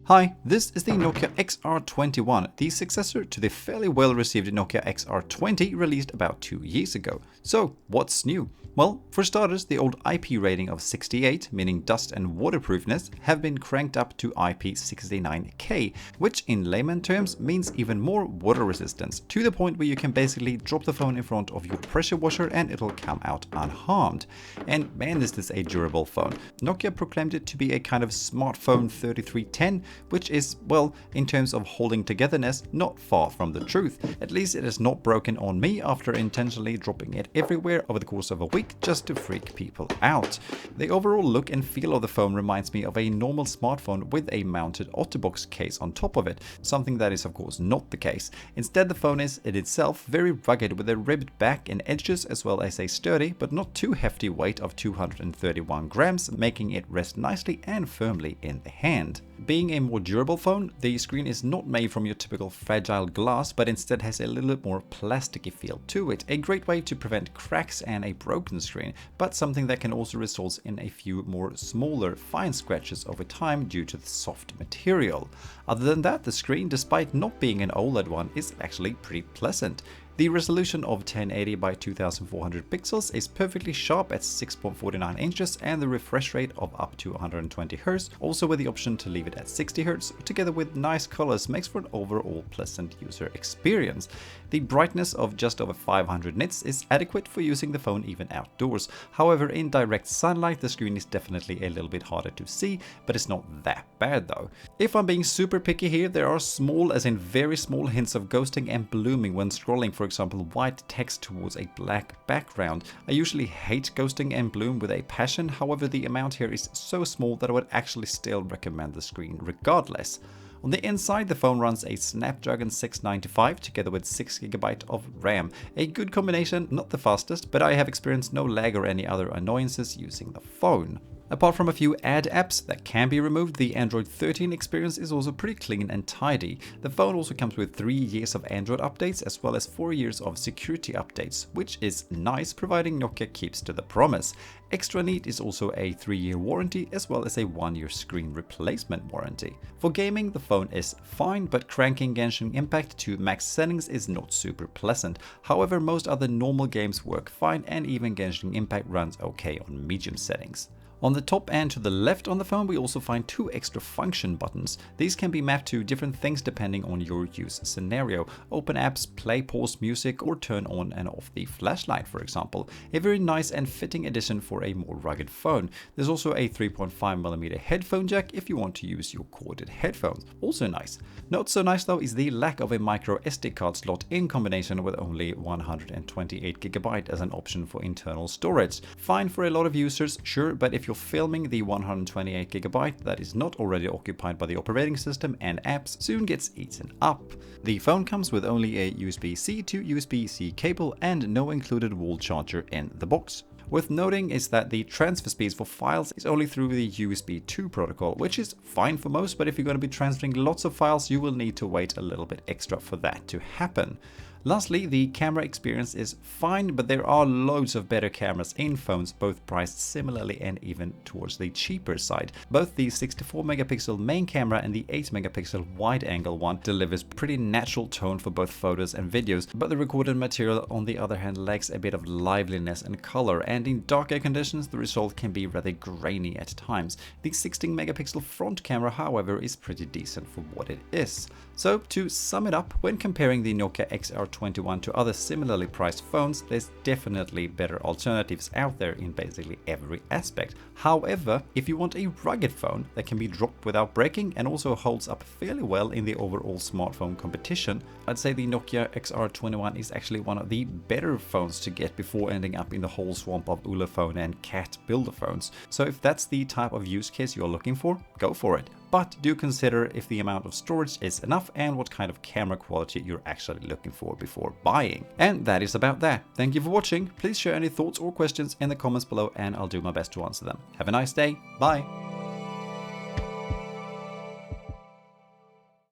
Hi, this is the Nokia XR21, the successor to the fairly well-received Nokia XR20 released about 2 years ago. So, what's new? Well, for starters, the old IP rating of 68, meaning dust and waterproofness, have been cranked up to IP69K, which in layman terms means even more water resistance, to the point where you can basically drop the phone in front of your pressure washer and it'll come out unharmed. And man, is this a durable phone. Nokia proclaimed it to be a kind of smartphone 3310, which is, well, in terms of holding togetherness, not far from the truth. At least it has not broken on me after intentionally dropping it everywhere over the course of a week just to freak people out. The overall look and feel of the phone reminds me of a normal smartphone with a mounted OtterBox case on top of it, something that is of course not the case. Instead, the phone is in itself very rugged with a ribbed back and edges, as well as a sturdy but not too hefty weight of 231 grams, making it rest nicely and firmly in the hand. Being a more durable phone, the screen is not made from your typical fragile glass, but instead has a little bit more plasticky feel to it. A great way to prevent cracks and a broken screen, but something that can also result in a few more smaller, fine scratches over time due to the soft material. Other than that, the screen, despite not being an OLED one, is actually pretty pleasant. The resolution of 1080 by 2400 pixels is perfectly sharp at 6.49 inches, and the refresh rate of up to 120Hz, also with the option to leave it at 60Hz, together with nice colors, makes for an overall pleasant user experience. The brightness of just over 500 nits is adequate for using the phone even outdoors. However, in direct sunlight the screen is definitely a little bit harder to see, but it's not that bad though. If I'm being super picky here, there are small, as in very small, hints of ghosting and blooming when scrolling, for example white text towards a black background. I usually hate ghosting and bloom with a passion, however the amount here is so small that I would actually still recommend the screen regardless. On the inside, the phone runs a Snapdragon 695 together with 6GB of RAM. A good combination, not the fastest, but I have experienced no lag or any other annoyances using the phone. Apart from a few ad apps that can be removed, the Android 13 experience is also pretty clean and tidy. The phone also comes with 3 years of Android updates as well as 4 years of security updates, which is nice, providing Nokia keeps to the promise. Extra neat is also a 3-year warranty as well as a 1-year screen replacement warranty. For gaming, the phone is fine, but cranking Genshin Impact to max settings is not super pleasant. However, most other normal games work fine, and even Genshin Impact runs okay on medium settings. On the top and to the left on the phone, we also find 2 extra function buttons. These can be mapped to different things depending on your use scenario. Open apps, play, pause music, or turn on and off the flashlight, for example. A very nice and fitting addition for a more rugged phone. There's also a 3.5mm headphone jack if you want to use your corded headphones. Also nice. Not so nice though is the lack of a micro SD card slot in combination with only 128GB as an option for internal storage. Fine for a lot of users, sure, but if you're filming, the 128GB that is not already occupied by the operating system and apps soon gets eaten up. The phone comes with only a USB-C to USB-C cable and no included wall charger in the box. Worth noting is that the transfer speeds for files is only through the USB 2 protocol, which is fine for most, but if you're going to be transferring lots of files, you will need to wait a little bit extra for that to happen. Lastly, the camera experience is fine, but there are loads of better cameras in phones, both priced similarly and even towards the cheaper side. Both the 64MP main camera and the 8MP wide-angle one delivers pretty natural tone for both photos and videos, but the recorded material on the other hand lacks a bit of liveliness and color, and in darker conditions the result can be rather grainy at times. The 16MP front camera, however, is pretty decent for what it is. So to sum it up, when comparing the Nokia XR21 to other similarly priced phones, there's definitely better alternatives out there in basically every aspect. However, if you want a rugged phone that can be dropped without breaking and also holds up fairly well in the overall smartphone competition, I'd say the Nokia XR21 is actually one of the better phones to get before ending up in the whole swamp of Ulefone and cat builder phones. So if that's the type of use case you're looking for, go for it. But do consider if the amount of storage is enough and what kind of camera quality you're actually looking for before buying. And that is about that. Thank you for watching. Please share any thoughts or questions in the comments below and I'll do my best to answer them. Have a nice day. Bye.